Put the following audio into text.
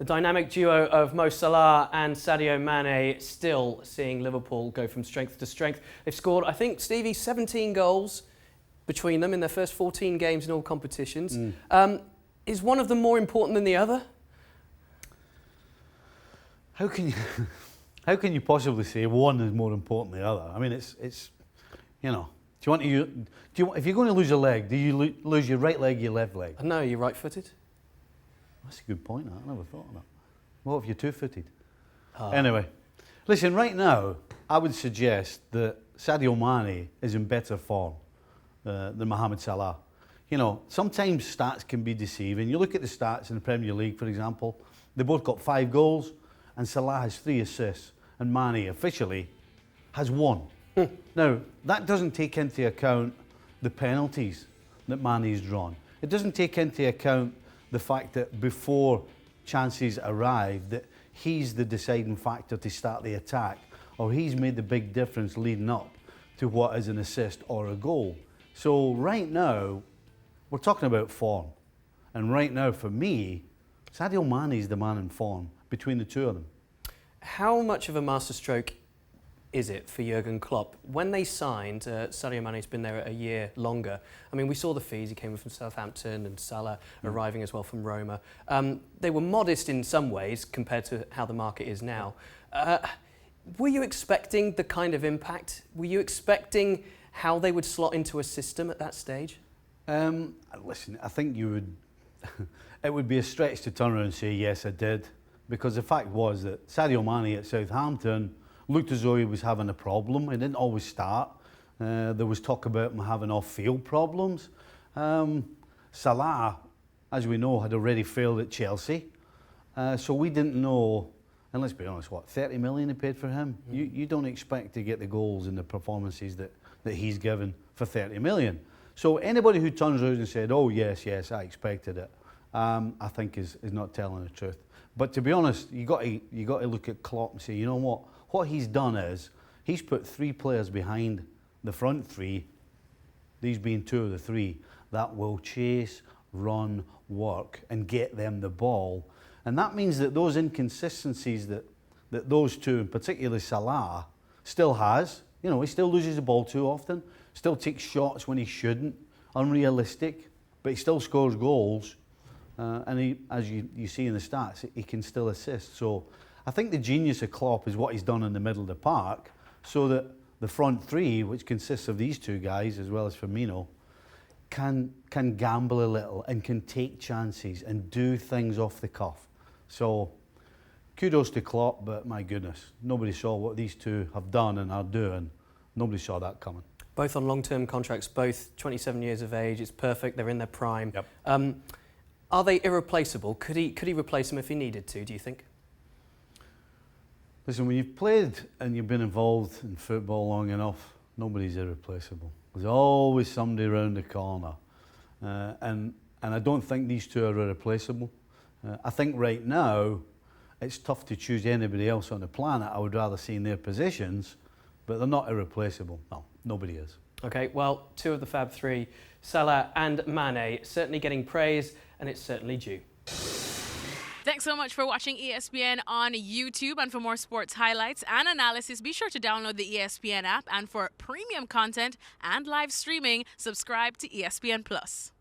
The dynamic duo of Mo Salah and Sadio Mane still seeing Liverpool go from strength to strength. They've scored, I think, Stevie, 17 goals between them in their first 14 games in all competitions. Is one of them more important than the other? How can you possibly say one is more important than the other? I mean, it's you know. If you're going to lose a leg, do you lose your right leg, your left leg? No, you're right-footed. That's a good point. I never thought of that. What if you're two-footed? Anyway, listen. Right now, I would suggest that Sadio Mane is in better form than Mohamed Salah. You know, sometimes stats can be deceiving. You look at the stats in the Premier League, for example. They both got 5 goals, and Salah has 3 assists, and Mane officially has 1. Now, that doesn't take into account the penalties that Mane's drawn. It doesn't take into account the fact that before chances arrive, that he's the deciding factor to start the attack, or he's made the big difference leading up to what is an assist or a goal. So right now, we're talking about form. And right now, for me, Sadio Mane is the man in form between the two of them. How much of a masterstroke is it for Jurgen Klopp? When they signed, Sadio Mane's been there a year longer. I mean, we saw the fees. He came from Southampton, and Salah arriving as well from Roma. They were modest in some ways compared to how the market is now. Were you expecting the kind of impact? Were you expecting how they would slot into a system at that stage? Listen, I think you would. It would be a stretch to turn around and say, yes, I did. Because the fact was that Sadio Mane at Southampton looked as though he was having a problem. He didn't always start. There was talk about him having off-field problems. Salah, as we know, had already failed at Chelsea. So we didn't know, and let's be honest, what, 30 million they paid for him? You don't expect to get the goals and the performances that he's given for 30 million. So anybody who turns around and said, oh, yes, I expected it, I think is not telling the truth. But to be honest, you got to look at Klopp and say, you know what? What he's done is he's put 3 players behind the front 3, these being 2 of the 3, that will chase, run, work, and get them the ball. And that means that those inconsistencies that those 2, and particularly Salah, still has. You know, he still loses the ball too often, still takes shots when he shouldn't, unrealistic, but he still scores goals. And he, as you see in the stats, he can still assist. So I think the genius of Klopp is what he's done in the middle of the park, so that the front 3, which consists of these 2 guys as well as Firmino, can gamble a little and can take chances and do things off the cuff. So kudos to Klopp, but my goodness, nobody saw what these 2 have done and are doing. Nobody saw that coming. Both on long-term contracts, both 27 years of age. It's perfect. They're in their prime. Yep. Are they irreplaceable? Could he replace them if he needed to, do you think? Listen, when you've played and you've been involved in football long enough, nobody's irreplaceable. There's always somebody around the corner. And I don't think these 2 are irreplaceable. I think right now, it's tough to choose anybody else on the planet I would rather see in their positions, but they're not irreplaceable. No, nobody is. Okay, well, 2 of the Fab 3, Salah and Mane, certainly getting praise, and it's certainly due. Thanks so much for watching ESPN on YouTube. And for more sports highlights and analysis, be sure to download the ESPN app. And for premium content and live streaming, subscribe to ESPN Plus.